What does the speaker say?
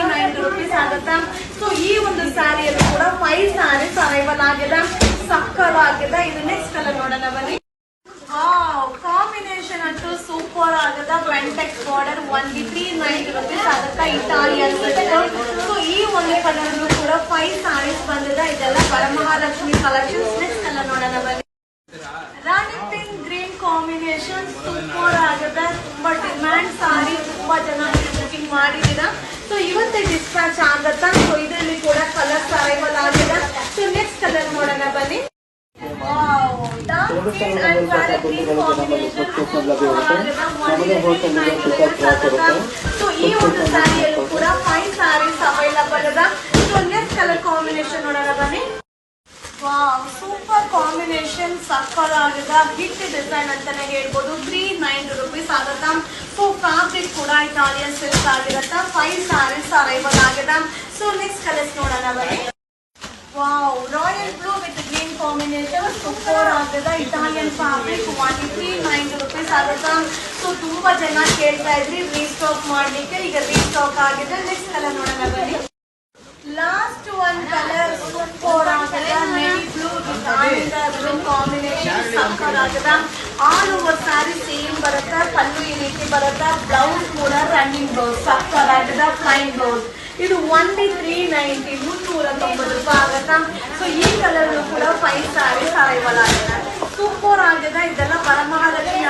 ₹1,390 ಆಗುತ್ತಾ. ಸೊ ಈ ಒಂದು ಸ್ಯಾರಿಯಲ್ಲಿ ಕೂಡ 5 ಸ್ಯಾರೀಸ್ ಅರೈವಲ್ ಆಗಿದೆ. ಸಕ್ಕತ್ತಾಗಿದೆ. ಇದು ನೆಕ್ಸ್ಟ್ ಕಲರ್ ನೋಡೋಣ ಬನ್ನಿ. ಕಾಂಬಿನೇಷನ್ ಅಂತೂ ಸೂಪರ್ ಆಗದ. ಬೆಂಟೆಕ್ಸ್ ಬಾರ್ಡರ್ ₹1,390 ಆಗುತ್ತಾ. ಇಟಾಲಿಯನ್. ಸೊ ಈ ಒಂದು ಕಲರ್ ಕೂಡ 5 ಸ್ಯಾರೀಸ್ ಬಂದಿದೆ. ಇದೆಲ್ಲ ವರಮಹಾಲಕ್ಷ್ಮಿ ಕಲೆಕ್ಷನ್ಸ್. ನೆಕ್ಸ್ಟ್ ಕಲರ್ ನೋಡೋಣ ಬನ್ನಿ. ರಾಣಿ ಪಿಂಕ್ ಗ್ರೀನ್ ಕಾಂಬಿನೇಷನ್ ಸೂಪರ್ ಆಗದ. ತುಂಬಾ ಡಿಮ್ಯಾಂಡ್ ಸಾರಿ. ತುಂಬಾ ಜನ ಬುಕಿಂಗ್ ಮಾಡಿದೀರಾ. ಸೊ ಇವತ್ತೇ ಡಿಸ್ಪ್ಯಾಚ್ ಆಗತ್ತಾ. ಸೊ ಇದರಲ್ಲಿ ಕೂಡ ಕಲರ್ಸ್ ಅರೈವಲ್ ಆಗಿದೆ. ಸೊ ನೆಕ್ಸ್ಟ್ ಕಲರ್ ನೋಡೋಣ ಬನ್ನಿ. ಸೊ ಈ ಒಂದು ಸ್ಯಾರಿಯಲ್ಲೂ ಕೂಡ 5 ಸ್ಯಾರೀಸ್ ಅವೈಲಬಲ್ ಅದ. ಸೊ ನೆಕ್ಸ್ಟ್ ಕಲರ್ ಕಾಂಬಿನೇಷನ್ ನೋಡೋಣ ಬನ್ನಿ. ಸೂಪರ್ ಕಾಂಬಿನೇಷನ್ ಸಕ್ಕರ್ ಆಗಿದೆ. ಹಿಟ್ ಡಿಸೈನ್ ಅಂತಾನೆ ಹೇಳ್ಬೋದು. ₹390 ಆಗುತ್ತಾ. ಸೊ ಫ್ಯಾಬ್ರಿಕ್ ಕೂಡ ಇಟಾಲಿಯನ್ ಸಿಲ್ಕ್ ಆಗಿರತ್ತ. 5 ಸ್ಯಾರೀಸ್ ಅರೈವಲ್ ಆಗಿದೆ. ಸೊ ನೆಕ್ಸ್ಟ್ ಕಲರ್ಸ್ ನೋಡೋಣ ಬನ್ನಿ. Royal blue with green combination super ಆಗಿದೆ. ಇಟಾಲಿಯನ್ ಫ್ಯಾಬ್ರಿಕ್ ₹1,390 ಆಗುತ್ತಾ. ಸೊ ತುಂಬಾ ಜನ ಕೇಳ್ತಾ ಇದ್ರಿ ರೀಸ್ಟಾಕ್ ಮಾಡ್ಲಿಕ್ಕೆ. ಈಗ ರೀಸ್ಟಾಕ್ ಆಗಿದೆ. ನೆಕ್ಸ್ಟ್ ಕಲರ್ ನೋಡೋಣ ಬನ್ನಿ. ಲಾಸ್ಟ್ ಒನ್ ಕಲರ್ ಸೂಪರ್ ಆಗಿದೆ. ನೇವಿ ಬ್ಲೂ ಕಾಂಬಿನೇಷನ್ ಸಕ್ಕರ್ ಆಗಿದೆ. ಆಲ್ ಓವರ್ ಸ್ಯಾರಿ ಸೇಮ್ ಬರುತ್ತೆ. ಪಲ್ಲು ಈ ರೀತಿ ಬರುತ್ತೆ. ಬ್ಲೌಸ್ ಕೂಡ ರನ್ನಿಂಗ್ ಬ್ಲೌಸ್ ಸಕ್ಕರ್ ಆಗಿದೆ. Plain blouse. ಇದು ₹1,390 ₹390 ಆಗುತ್ತಾ. ಸೊ ಈ ಕಲರ್ ಕೂಡ 5 ಸ್ಯಾರೀಸ್ ಅರೈವಲ್ ಆಗಿದೆ. ಸೂಪರ್ ಆಗಿದೆ. ಇದೆಲ್ಲ ವರಮಹಾಲಕ್ಷ್ಮಿ